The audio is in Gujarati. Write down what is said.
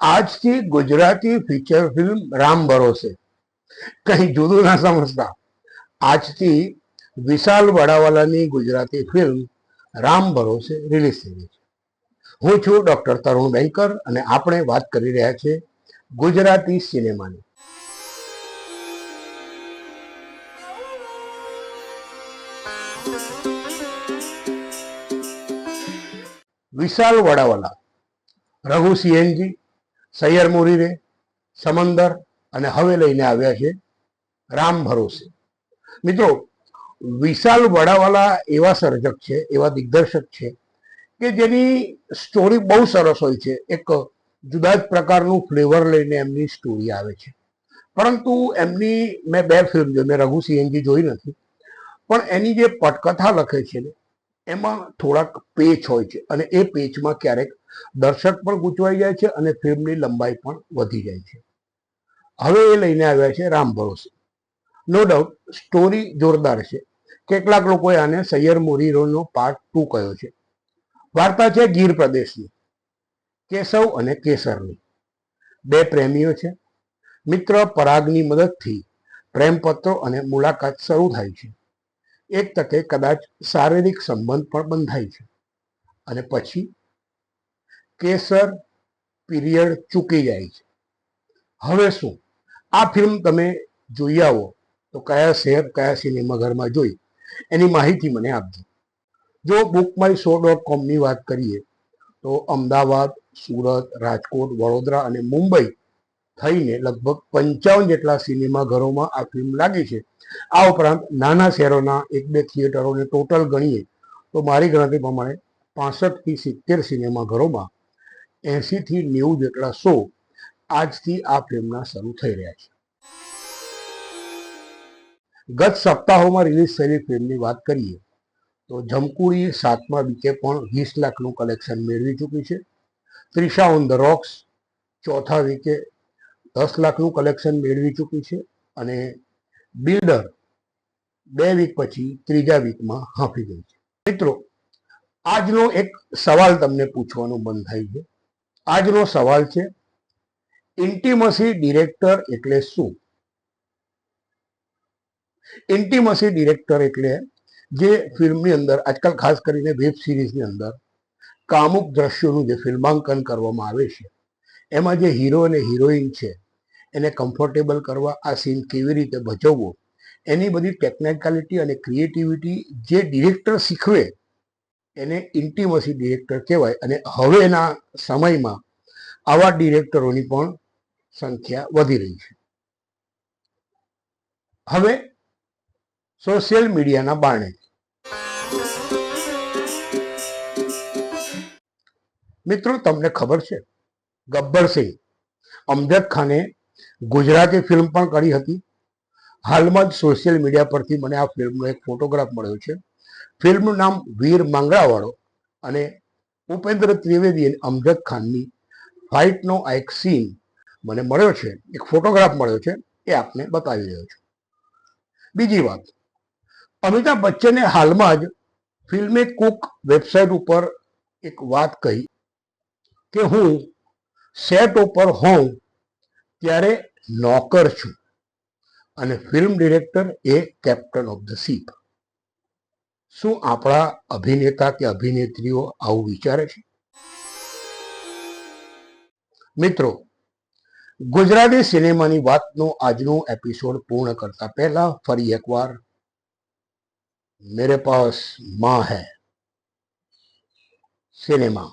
આજથી ગુજરાતી ફીચર ફિલ્મ રામ ભરોસે, કઈ જુદું ના સમજતા. આજથી વિશાલ વડાવાલાની ગુજરાતી ફિલ્મ રામ ભરોસે રિલીઝ થઈ ગઈ છે. હું છું ડોક્ટર તરુણ બેંકર અને આપણે વાત કરી રહ્યા છીએ ગુજરાતી સિનેમાની. વિશાલ વડાવાલા, રઘુ સીએનજી, સૈયર મોરીરે, સમંદર અને હવે લઈને આવ્યા છે રામ ભરોસે. મિત્રો, વિશાલ વડાવાલા એવા સર્જક છે, એવા દિગ્દર્શક છે કે જેની સ્ટોરી બહુ સરસ હોય છે. એક જુદા જ પ્રકારનું ફ્લેવર લઈને એમની સ્ટોરી આવે છે. પરંતુ એમની મેં બે ફિલ્મ જોઈ, મેં રઘુ સીએનજી જોઈ નથી, પણ એની જે પટકથા લખે છે ને એમાં થોડાક પેચ હોય છે અને એ પેચમાં ક્યારેક દર્શક પણ ગૂંચવાઈ જાય છે અને ફિલ્મની લંબાઈ પણ વધી જાય છે. હવે એ લઈને આવ્યા છે રામ ભરોસે. નો ડાઉટ સ્ટોરી જોરદાર છે. કેટલાક લોકોએ આને સૈયર મોરીરોનો પાર્ટ 2 કહ્યો છે. વાર્તા છે ગીર પ્રદેશની, કેશવ અને કેસરની. બે પ્રેમીઓ છે. મિત્ર પરાગની મદદથી પ્રેમપત્રો અને મુલાકાત શરૂ થાય છે. એક તકે કદાચ શારીરિક સંબંધ પણ બંધાય છે અને પછી કેસર પીરિયડ ચૂકી જાય છે. હવે શું? આ ફિલ્મ તમે જોઈ આવો તો કયા શહેર, કયા સિનેમાઘરમાં જોઈ એની માહિતી મને આપજો. જો bookmyshow.com વાત કરીએ તો અમદાવાદ, સુરત, રાજકોટ, વડોદરા અને મુંબઈ થઈને લગભગ 55 જેટલા સિનેમાઘરોમાં આ ફિલ્મ લાગી છે. આ ઉપરાંત નાના શહેરોના 1-2 થિયેટરોને ટોટલ ગણીએ તો મારી ગણતરી પ્રમાણે 65 થી 70 સિનેમાઘરોમાં 80 થી 90 જેટલા શો આજથી આ ફિલ્મના શરૂ થઈ રહ્યા છે. ગત સપ્તાહોમાં રિલીઝ થયેલી ફિલ્મની વાત કરીએ તો જમકુડી 7મા વીકે પણ 20 લાખનું કલેક્શન મેળવી ચૂકી છે. ત્રિશા ઓન ધ રોક્સ ચોથા વીકે 10 લાખનું કલેક્શન મેળવી ચૂકી છે અને બિલ્ડર 2 વીક પછી ત્રીજા વીકમાં હાંફી ગઈ છે. મિત્રો, આજનો એક સવાલ તમને પૂછવાનું મન થાય છે. આજનો સવાલ છે, ઇન્ટિમસી ડિરેક્ટર એટલે શું? ઇન્ટિમસી ડિરેક્ટર એટલે જે ફિલ્મની અંદર આજકાલ ખાસ કરીને વેબ સિરીઝની અંદર કામુક દ્રશ્યોનું જે ફિલ્માંકન કરવામાં આવે છે, એમાં જે હીરો અને હિરોઈન છે એને કમ્ફર્ટેબલ કરવા, આ સીન કેવી રીતે ભજવવો, એની બધી ટેકનિકાલિટી અને ક્રિએટિવિટી જે ડિરેક્ટર શીખવે એને ઇન્ટિમસી ડિરેક્ટર કહેવાય. અને હવેના સમયમાં આવા ડિરેક્ટરોની પણ સંખ્યા વધી રહી છે. હવે સોશિયલ મીડિયાના બારણે મિત્રો, તમને ખબર છે ગબ્બર સિંહ, અમજદ ખાને ગુજરાતી ફિલ્મ પણ કરી હતી. હાલમાં જ સોશિયલ મીડિયા પરથી મને આ ફિલ્મનો એક ફોટોગ્રાફ મળ્યો છે. ફિલ્મનું નામ વીર માંગરાવાળો અને ઉપેન્દ્ર ત્રિવેદી અને અમજદ ખાનની ફાઇટનો આ એક સીન મને મળ્યો છે, એક ફોટોગ્રાફ મળ્યો છે, એ આપને બતાવી રહ્યો છું. બીજી વાત, અમિતાભ બચ્ચને હાલમાં જ ફિલ્મે કુક વેબસાઇટ ઉપર એક વાત કહી કે હું સેટ ઉપર હોઉં ત્યારે નોકર છું અને film director A captain of the ship. શું આપણા અભિનેતા કે અભિનેત્રીઓ આવું વિચારે છે? મિત્રો, ગુજરાતી સિનેમાની વાતનો આજનો એપિસોડ પૂર્ણ કરતા પહેલા ફરી એકવાર મેરે પાસ માં હૈ સિનેમા.